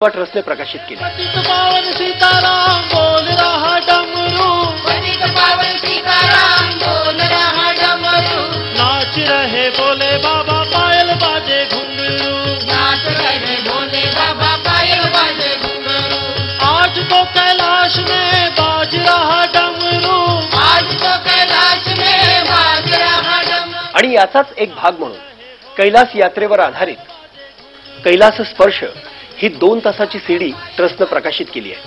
ट्रस्टने प्रकाशित केली। नाच रहे भोले बाबा पायल बाजे घुंघरू, नाच रहे भोले बाबा पायल बाजे घुंघरू, आज तो कैलाश में बाज रहा डमरू, आज तो कैलाश में बाज रहा डमरू। आणि याचाच एक भाग म्हणून कैलास यात्रेवर आधारित कैलास स्पर्श ही 2 तासाची सीडी ट्रस्टने प्रकाशित केली आहे।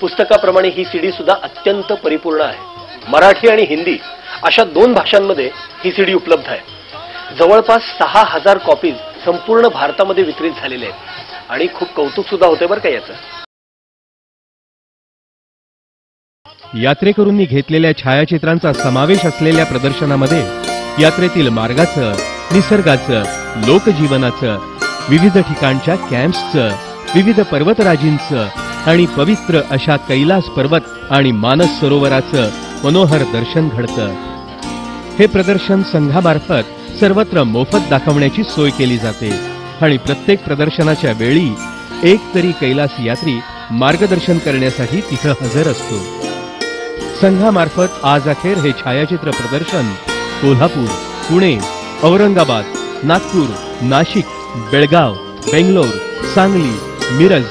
पुस्तकाप्रमाणे ही सीडी सुद्धा अत्यंत परिपूर्ण आहे। मराठी आणि हिंदी अशा 2 भाषांमध्ये ही सीडी उपलब्ध आहे। जवळपास 6000 कॉपीज संपूर्ण भारतामध्ये विक्रीत झालेल्या आहेत आणि खूप कौतुक सुद्धा होते बरं का याचं। यात्रेकरूंनी घेतलेल्या छायाचित्रांचा समावेश असलेल्या प्रदर्शनामध्ये यात्रेतील मार्गाचं, निसर्गाचं, लोकजीवनाचं, विविध ठिकाणच्या कॅम्प्सचं, विविध पर्वतराजींचं आणि पवित्र अशा कैलास पर्वत आणि मानस सरोवराचं मनोहर दर्शन घडतं। हे प्रदर्शन संघामार्फत सर्वत्र मोफत दाखवण्याची सोय केली जाते आणि प्रत्येक प्रदर्शनाच्या वेळी एक तरी कैलास यात्री मार्गदर्शन करण्यासाठी तिथं हजर असतो। संघामार्फत आज अखेर हे छायाचित्र प्रदर्शन कोल्हापूर, पुणे, औरंगाबाद, नागपूर, नाशिक, बेळगाव, बेंगलोर, सांगली, मिरज,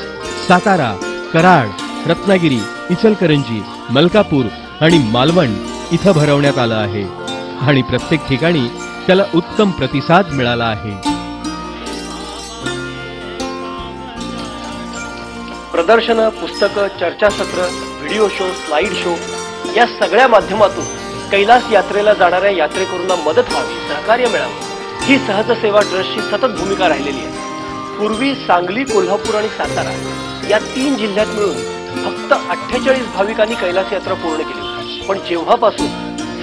सातारा, कराड, रत्नागिरी, इचलकरंजी, मलकापूर आणि मालवण इथं भरवण्यात आलं आहे आणि प्रत्येक ठिकाणी त्याला उत्तम प्रतिसाद मिळाला आहे। प्रदर्शनं, पुस्तकं, चर्चासत्र, व्हिडिओ शो, स्लाइड शो या सगळ्या माध्यमातून कैलास यात्रेला जाणाऱ्या यात्रेकरूंना मदत व्हावी, सहकार्य मिळावं ही सहज सेवा ट्रस्टची सतत भूमिका राहिलेली आहे। पूर्वी सांगली, कोल्हापूर आणि सातारा या 3 जिल्ह्यात मिळून फक्त 48 भाविकांनी कैलास यात्रा पूर्ण केली, पण जेव्हापासून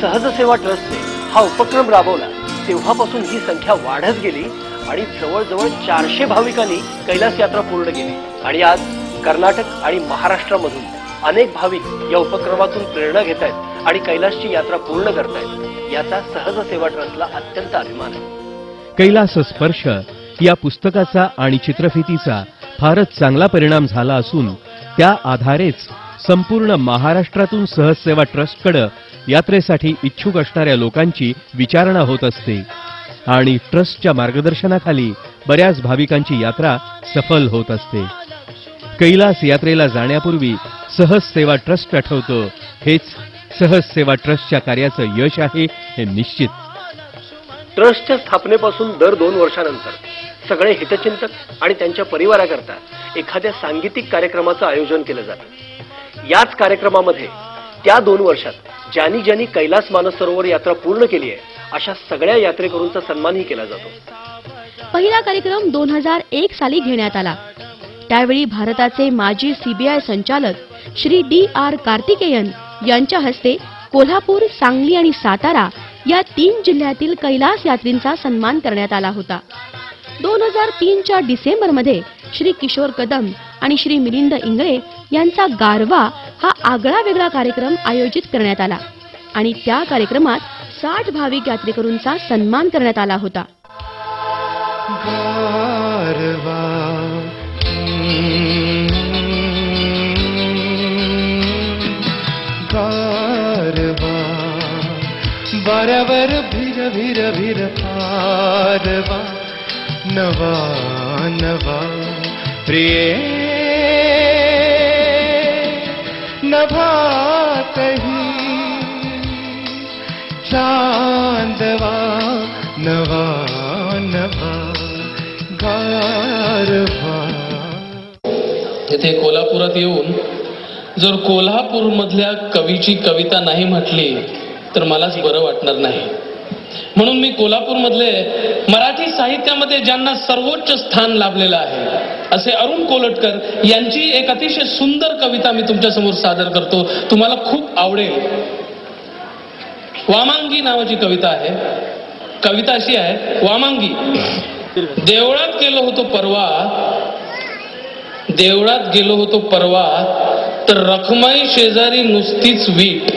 सहज सेवा ट्रस्टने हा उपक्रम राबवला तेव्हापासून ही संख्या वाढत गेली आणि जवळजवळ 400 भाविकांनी कैलास यात्रा पूर्ण केली आणि आज कर्नाटक आणि महाराष्ट्रामधून अनेक भाविक या उपक्रमातून प्रेरणा घेत आहेत आणि कैलासची यात्रा पूर्ण करतायत। याचा सहज सेवा ट्रस्टला अत्यंत अभिमान आहे। कैलास स्पर्श या पुस्तकाचा आणि चित्रफितीचा फारच चांगला परिणाम झाला असून त्या आधारेच संपूर्ण महाराष्ट्रातून सहज सेवा ट्रस्टकडे यात्रेसाठी इच्छुक असणाऱ्या लोकांची विचारणा होत असते आणि ट्रस्टच्या मार्गदर्शनाखाली बऱ्याच भाविकांची यात्रा सफल होत असते। कैलास यात्रेला जाण्यापूर्वी सहज सेवा ट्रस्ट आठवतो, हेच सहज सेवा ट्रस्टच्या कार्याचं यश आहे हे निश्चित। ट्रस्टच्या स्थापनेपासून दर 2 वर्षानंतर सगळे हितचिंतक आणि त्यांच्या परिवाराकरता एखाद्या सांगीतिक कार्यक्रमाचं आयोजन केलं जातं। याच कार्यक्रमामध्ये त्या 2 वर्षात ज्यांनी ज्यांनी कैलास मानस सरोवर यात्रा पूर्ण केली आहे अशा सगळ्या यात्रेकरूंचा सन्मानही केला जातो। पहिला कार्यक्रम 2001 साली घेण्यात आला। त्यावेळी भारताचे माजी सीबीआय संचालक श्री DR कार्तिकेयन यांच्या हस्ते कोल्हापूर, सांगली आणि सातारा या 3 जिल्ह्यातील कैलास यात्रींचा सन्मान करण्यात आला होता। 2003च्या डिसेंबरमध्ये श्री किशोर कदम आणि श्री मिलिंद इंगळे यांचा गारवा हा आगळा वेगळा कार्यक्रम आयोजित करण्यात आला आणि त्या कार्यक्रमात 60 भाविक यात्रेकरूंचा सन्मान करण्यात आला होता। वाऱ्यावर भिर भिर भिर पारवा, नवा नवा प्रिय नभातही चांदवा, नवा नवा गारवा। येथे कोल्हापुरात येऊन जर कोल्हापूर मधल्या कवीची कविता नाही म्हटली तर मलाच बरं वाटणार नाही। म्हणून मी कोल्हापूर मधले मराठी साहित्यामध्ये ज्यांना सर्वोच्च स्थान लाभलेलं आहे असे अरुण कोलटकर यांची एक अतिशय सुंदर कविता मी तुमच्या समोर सादर करतो, तुम्हाला खूप आवडेल। वामांगी नावाची कविता आहे। कविता अशी आहे, वामांगी। देवळात गेलो होतो परवा, देवळात गेलो होतो परवा, तर रखमाई शेजारी नुसतीच वीट,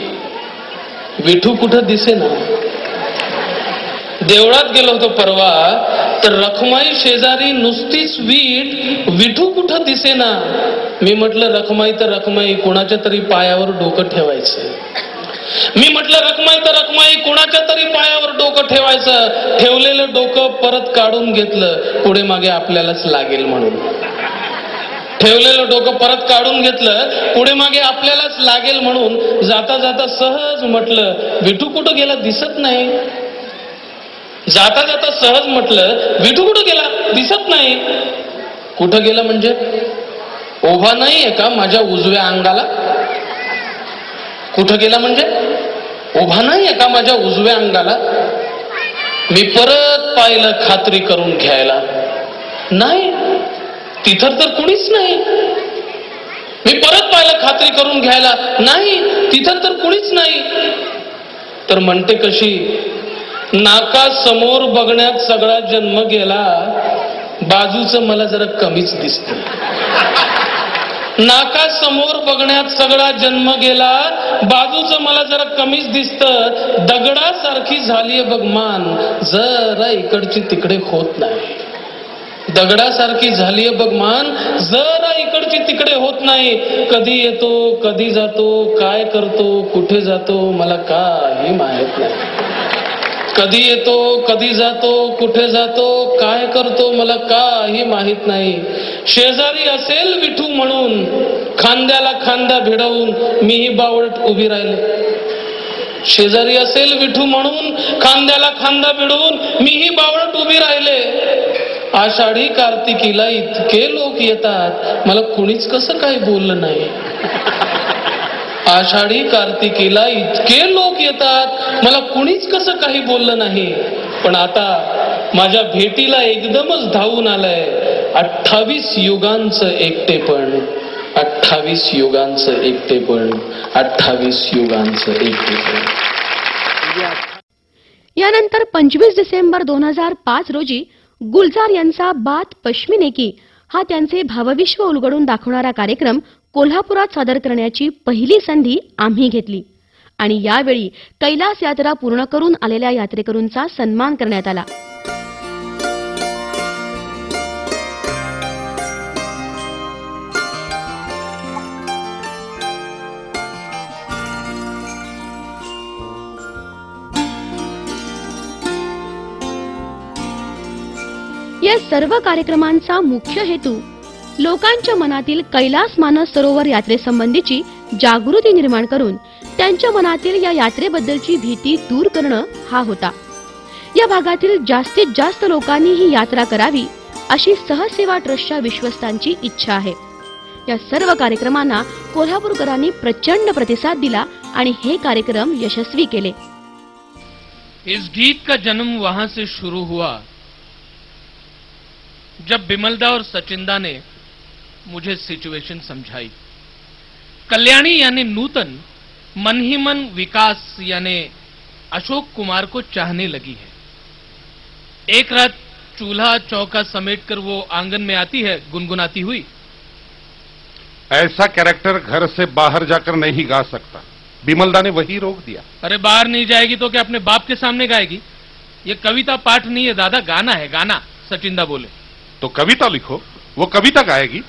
विठू कुठं दिसेना। देवळात गेलो होतो परवा, तर रखमाई शेजारी नुसतीच वीट, विठू कुठं दिसेना. मी म्हटलं रखमाई तर रखमाई, कोणाच्या तरी पायावर डोकं ठेवायचं. मी म्हटलं रखमाई तर रखमाई, कोणाच्या तरी पायावर डोकं ठेवायचं. ठेवलेलं डोकं परत काढून घेतलं, पुढे मागे आपल्यालाच लागेल म्हणून. ठेवलेलं डोकं परत काढून घेतलं, पुढे मागे आपल्यालाच लागेल म्हणून. जाता जाता सहज म्हटलं विठू कुठं गेला दिसत नाही. जाता जाता सहज म्हटलं विठू कुठं गेला दिसत नाही. कुठं गेला म्हणजे उभा नाहीये का माझ्या उजव्या अंगाला? कुठं गेला म्हणजे उभा नाहीये का माझ्या उजव्या अंगाला? मी परत पाहिलं खात्री करून घ्यायला, नाही तिथं तर कुणीच नाही. मी परत पाहिलं खात्री करून घ्यायला, नाही तिथं तर कुणीच नाही. तर म्हणते कशी, नाका समोर बघण्यात सगळा जन्म गेला, बाजूचं मला जरा कमीच दिसतं. नाका समोर बघण्यात सगळा जन्म गेला, बाजूचं मला जरा कमीच दिसतं. दगडासारखी झालीये बघ मान, जरा इकडची तिकडे होत नाही. दगडासारखी झालीये बघ मान, जरा इकडची तिकडे होत नाही. कधी येतो कधी जातो, काय करतो कुठे जातो मला काही माहित नाही. कधी येतो कधी जातो, कुठे जातो, काय करतो मला काही माहित नाही. शेजारी असेल विठू म्हणून खांद्याला खांदा भिडवून मीही बावळट उभी राहिले. शेजारी असेल विठू म्हणून खांद्याला खांदा भिडवून मीही बावळट उभी राहिले. आषाढी कार्तिकीला इतके लोक येतात, मला कुणीच कसं काही बोललं नाही. आषाढी कार्तिकीला इतके लोक येतात, मला कुणीच कसं काही बोललं नाही. पण आता माझ्या भेटीला एकदमच धावून आलंय 28 युगांचं एकटेपण, 28 युगांचं एकटेपण, 28 युगांचं एकटेपण. यानंतर 25 डिसेंबर 2005 रोजी गुलजार यांचा बात पश्मिने की हा त्यांचे भावविश्व उलगडून दाखवणारा कार्यक्रम कोल्हापुरात सादर करण्याची पहिली संधी आम्ही घेतली आणि यावेळी कैलास यात्रा पूर्ण करून आलेल्या यात्रेकरूंचा सन्मान करण्यात आला. या सर्व कार्यक्रमांचा मुख्य हेतू लोकांच्या मनातील कैलास मानस सरोवर यात्रेसंबंधीची जागृती निर्माण करून त्यांच्या मनातील या यात्रेबद्दलची भीती दूर करणं हा होता. या भागातील जास्तीत जास्त लोकांनी ही यात्रा करावी अशी सहसेवा ट्रस्टच्या विश्वस्तांची इच्छा आहे. या सर्व कार्यक्रमांना कोल्हापूरकरांनी प्रचंड प्रतिसाद दिला आणि हे कार्यक्रम यशस्वी केले. इस गीत का जन्म वहां से शुरू हुआ जब बिमलदा और सचिंदा ने मुझे सिचुएशन समझाई. कल्याणी यानी नूतन, मन ही मन विकास यानी अशोक कुमार को चाहने लगी है. एक रात चूल्हा चौका समेटकर वो आंगन में आती है गुनगुनाती हुई, ऐसा कैरेक्टर घर से बाहर जाकर नहीं गा सकता. बिमलदा ने वही रोक दिया. अरे बाहर नहीं जाएगी तो क्या अपने बाप के सामने गाएगी? ये कविता पाठ नहीं है दादा, गाना है गाना. सचिंदा बोले. तो कविता लिखो, वो कविता गाएगी.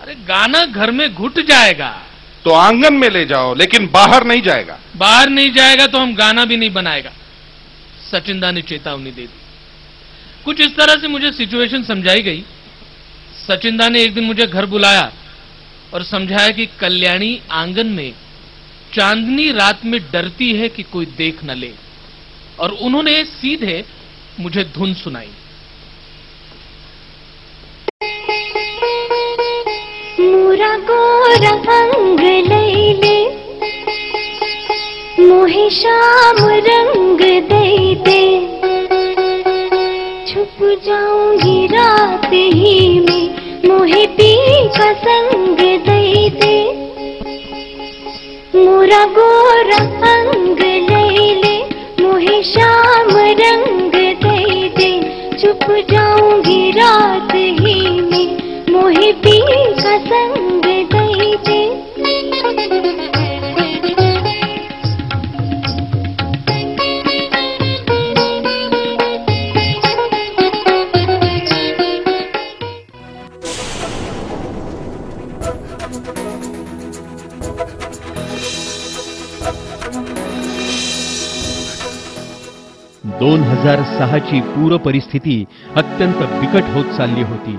अरे गाना घर में घुट जाएगा. तो आंगन में ले जाओ, लेकिन बाहर नहीं जाएगा. बाहर नहीं जाएगा तो हम गाना भी नहीं बनाएगा. सचिंदा ने चेतावनी दे दी. कुछ इस तरह से मुझे सिचुएशन समझाई गई. सचिंदा ने एक दिन मुझे घर बुलाया और समझाया कि कल्याणी आंगन में चांदनी रात में डरती है कि कोई देख न ले, और उन्होंने सीधे मुझे धुन सुनाई. मोरा गोरा अंग लैले, मोहे श्याम रंग दे दे, छुप जाऊंगी रात ही में, मोहे पी का संग दे दे. मोरा गोरा अंग लैले, मोहे श्याम रंग दे दे, छुप जाऊंगी रात ही में, मोहे पी का संग दे दे. ची पूर परिस्थिती अत्यंत बिकट होत चालली होती.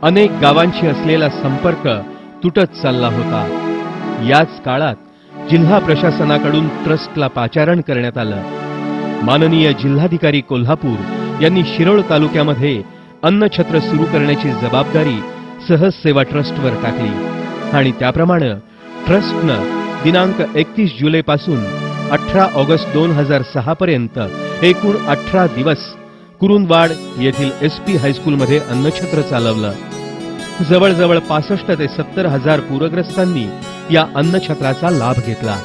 अनेक गावांशी असलेला संपर्क तुटत चालला होता. याच काळात जिल्हा प्रशासनाकडून ट्रस्टला पाचारण करण्यात आलं. माननीय जिल्हाधिकारी कोल्हापूर यांनी शिरोळ तालुक्यामध्ये अन्नछत्र सुरू करण्याची जबाबदारी सहज सेवा ट्रस्टवर टाकली आणि त्याप्रमाणे ट्रस्टनं दिनांक 31 जुलैपासून 18 ऑगस्ट 2006 पर्यंत एकूण 18 दिवस कुरुंदवाड येथील SP हायस्कूलमध्ये अन्नछत्र चालवलं. जवळजवळ 65 ते 70 हजार पूरग्रस्तांनी या अन्नछत्राचा लाभ घेतला.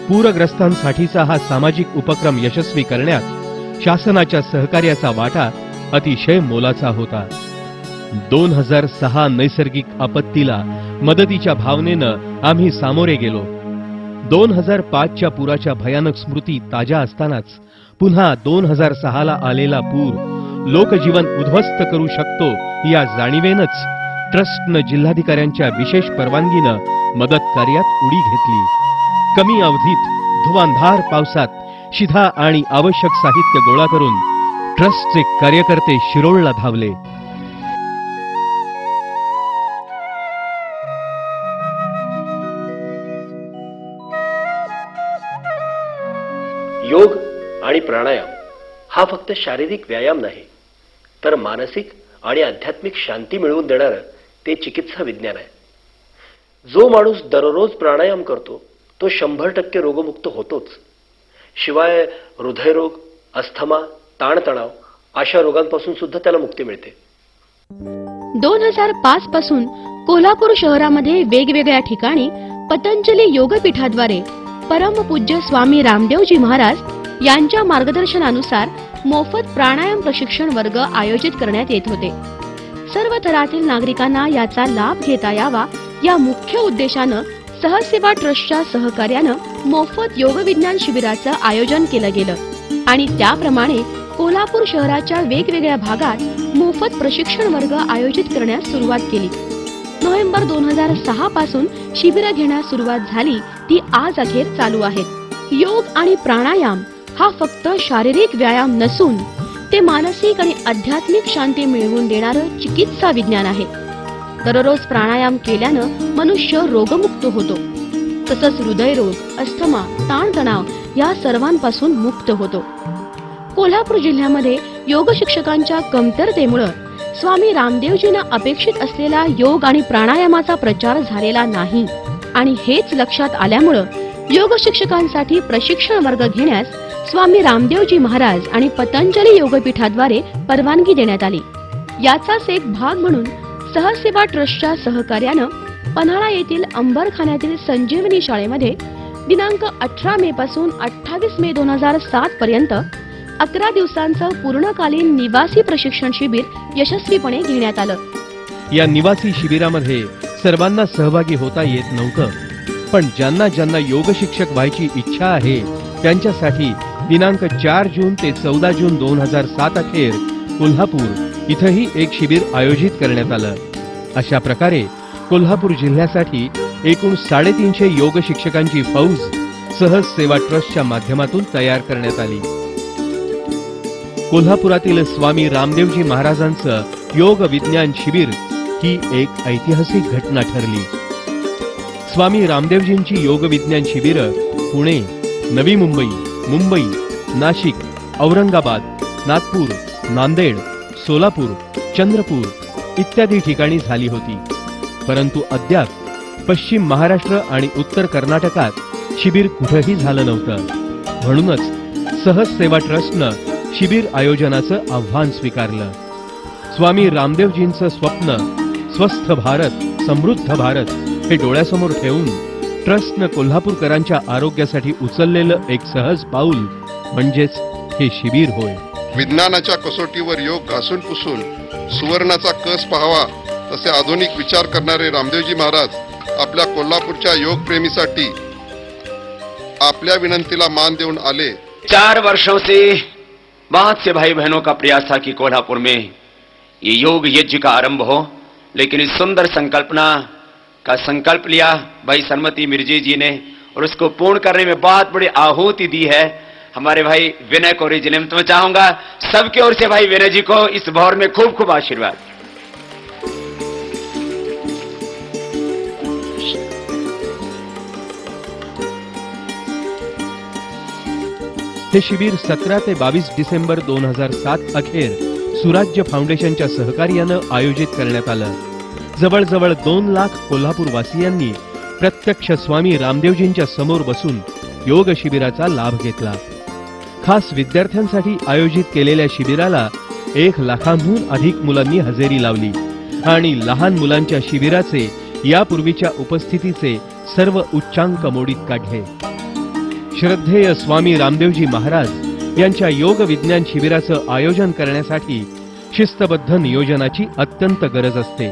पूरग्रस्तांसाठीचा हा सामाजिक उपक्रम यशस्वी करण्यात शासनाच्या सहकार्याचा वाटा अतिशय मोलाचा होता. 2006 नैसर्गिक आपत्तीला मदतीच्या भावनेनं आम्ही सामोरे गेलो. 2005च्या पुराच्या भयानक स्मृती ताज्या असतानाच पुन्हा 2006ला आलेला पूर लोकजीवन उद्ध्वस्त करू शकतो या जाणीवेनंच ट्रस्टनं जिल्हाधिकाऱ्यांच्या विशेष परवानगीनं मदत कार्यात उडी घेतली. कमी अवधीत धुवांधार पावसात शिधा आणि आवश्यक साहित्य गोळा करून ट्रस्टचे कार्यकर्ते शिरोळला धावले. योग आणि प्राणायाम हा फक्त शारीरिक व्यायाम नाही, तर मानसिक आणि आध्यात्मिक शांती मिळवून देणारं ते चिकित्सा विज्ञान आहे. जो माणूस दररोज प्राणायाम करतो तो 100% रोगमुक्त होतोच. शिवाय हृदयरोग, अस्थमा, ताणतणाव अशा रोगांपासून सुद्धा त्याला मुक्ती मिळते. 2005 पासून कोल्हापूर शहरामध्ये वेगवेगळ्या ठिकाणी पतंजली योगपीठाद्वारे परमपूज्य स्वामी रामदेवजी महाराज यांच्या मार्गदर्शनानुसार मोफत प्राणायाम प्रशिक्षण वर्ग आयोजित करण्यात येत होते. सर्व थरातील नागरिकांना याचा लाभ घेता यावा या मुख्य उद्देशानं सहसेवा ट्रस्टच्या सहकार्यानं मोफत योग विज्ञान शिबिराचं आयोजन केलं गेलं आणि त्याप्रमाणे कोल्हापूर शहराच्या वेगवेगळ्या भागात मोफत प्रशिक्षण वर्ग आयोजित करण्यास सुरुवात केली. नोव्हेंबर 2006 पासून शिबिरं घेण्यास सुरुवात झाली ती आज अखेर चालू आहेत. योग आणि प्राणायाम हा फक्त शारीरिक व्यायाम नसून ते मानसिक आणि आध्यात्मिक शांती मिळवून देणारं चिकित्सा विज्ञान आहे. दररोज प्राणायाम केल्यानं मनुष्य रोगमुक्त होतो, तसंच हृदयरोग, अस्थमा, ताणतणाव या सर्वांपासून मुक्त होतो. कोल्हापूर जिल्ह्यामध्ये योग शिक्षकांच्या कमतरतेमुळे स्वामी रामदेवजींना अपेक्षित असलेला योग आणि प्राणायामाचा प्रचार झालेला नाही आणि हेच लक्षात आल्यामुळे योग शिक्षकांसाठी प्रशिक्षण वर्ग घेण्यास स्वामी रामदेवजी महाराज आणि पतंजली योगपीठाद्वारे परवानगी देण्यात आली. याचाच एक भाग म्हणून सहसेवा ट्रस्टच्या सहकार्यानं पन्हाळा येथील अंबरखान्यातील संजीवनी शाळेमध्ये दिनांक 18 मे पासून 28 मे 2007 पर्यंत 11 दिवसांचं पूर्णकालीन निवासी प्रशिक्षण शिबिर यशस्वीपणे घेण्यात आलं. या निवासी शिबिरामध्ये सर्वांना सहभागी होता येत नव्हतं, पण ज्यांना ज्यांना योग शिक्षक व्हायची इच्छा आहे त्यांच्यासाठी दिनांक 4 जून ते 14 जून 2007 अखेर कोल्हापूर इथंही एक शिबिर आयोजित करण्यात आलं. अशा प्रकारे कोल्हापूर जिल्ह्यासाठी एकूण 350 योग शिक्षकांची फौज सहज सेवा ट्रस्टच्या माध्यमातून तयार करण्यात आली. कोल्हापुरातील स्वामी रामदेवजी महाराजांचं योग विज्ञान शिबिर ही एक ऐतिहासिक घटना ठरली. स्वामी रामदेवजींची योग विज्ञान शिबिरं पुणे, नवी मुंबई, मुंबई, नाशिक, औरंगाबाद, नागपूर, नांदेड, सोलापूर, चंद्रपूर इत्यादी ठिकाणी झाली होती. परंतु अद्याप पश्चिम महाराष्ट्र आणि उत्तर कर्नाटकात शिबिर कुठेही झालं नव्हतं. म्हणूनच सहज सेवा ट्रस्टनं शिबिर आयोजनाचं आव्हान स्वीकारलं. स्वामी रामदेवजींचं स्वप्न स्वस्थ भारत, समृद्ध भारत हे डोळ्यासमोर ठेवून ट्रस्टनं कोल्हापूरकरांच्या आरोग्यासाठी उचललेलं एक सहज पाऊल म्हणजेच हे शिबिर होय. विज्ञानाच्या कसोटीवर योग घासून पुसून सुवर्णाचा कस पाहावा तसे आधुनिक विचार करणारे रामदेवजी महाराज आपल्या कोल्हापूरच्या योग प्रेमीसाठी आपल्या विनंतीला मान देऊन आले. 4 वर्षों से बहुत से भाई बहनों का प्रयास था कि कोल्हापुर में ये योग यज्ञ का आरंभ हो, लेकिन इस सुंदर संकल्पना का संकल्प लिया भाई सन्मति मिर्जी जी ने, और उसको पूर्ण करने में बहुत बड़ी आहुति दी है हमारे भाई विनय कोरी जी ने। तो मैं चाहूंगा सबके ओर से भाई विनय जी को इस भौर में खूब खूब आशीर्वाद। हे शिबिर 17 ते 22 डिसेंबर 2007 अखेर सुराज्य फाउंडेशनच्या सहकार्यानं आयोजित करण्यात आलं. जवळजवळ 2 लाख कोल्हापूर वासियांनी प्रत्यक्ष स्वामी रामदेवजींच्या समोर बसून योग शिबिराचा लाभ घेतला. खास विद्यार्थ्यांसाठी आयोजित केलेल्या शिबिराला 1 लाखांहून अधिक मुलांनी हजेरी लावली आणि लहान मुलांच्या शिबिराचे यापूर्वीच्या उपस्थितीचे सर्व उच्चांक मोडीत काढले. श्रद्धेय स्वामी रामदेवजी महाराज यांच्या योग विज्ञान शिबिराचं आयोजन करण्यासाठी शिस्तबद्ध नियोजनाची अत्यंत गरज असते,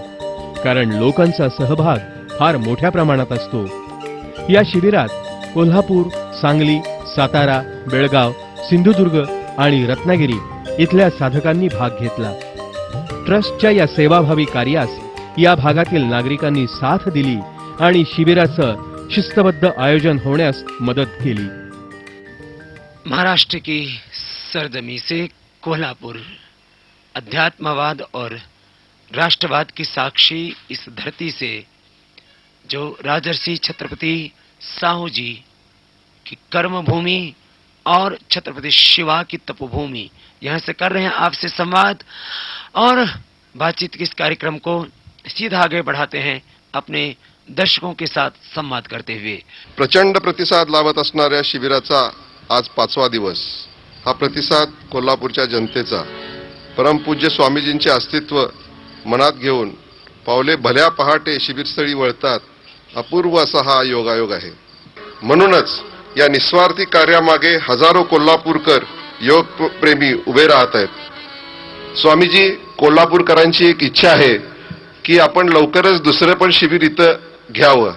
कारण लोकांचा सहभाग फार मोठ्या प्रमाणात असतो. या शिबिरात कोल्हापूर, सांगली, सातारा, बेळगाव, सिंधुदुर्ग आणि रत्नागिरी इथल्या साधकांनी भाग घेतला. ट्रस्टच्या या सेवाभावी कार्यास या भागातील नागरिकांनी साथ दिली आणि शिबिराचं शिस्तबद्ध आयोजन होण्यास मदत केली. महाराष्ट्र की सरजमी से कोल्हापुर अध्यात्मवाद और राष्ट्रवाद की साक्षी इस धरती से जो राजर्षि छत्रपति साहू जी की कर्मभूमि और छत्रपति शिवा की तपोभूमि, यहाँ से कर रहे हैं आपसे संवाद और बातचीत के इस कार्यक्रम को सीधा आगे बढ़ाते हैं अपने दर्शकों के साथ संवाद करते हुए. प्रचंड प्रतिसाद लाभत असणाऱ्या शिबिराचा आज 5वा दिवस. हा प्रतिसाद कोल्हापूरच्या जनतेचा परमपूज्य स्वामीजींचे अस्तित्व मनात घेऊन पावले भल्या पहाटे शिबिरस्थळी वळतात. अपूर्व असा हा योगायोग आहे. म्हणूनच या निस्वार्थी कार्यामागे हजारो कोल्हापूरकर योग प्रेमी उभे राहत आहेत. स्वामीजी, कोल्हापूरकरांची एक इच्छा आहे की आपण लवकरच दुसरे पण शिबिर इथं घ्यावं.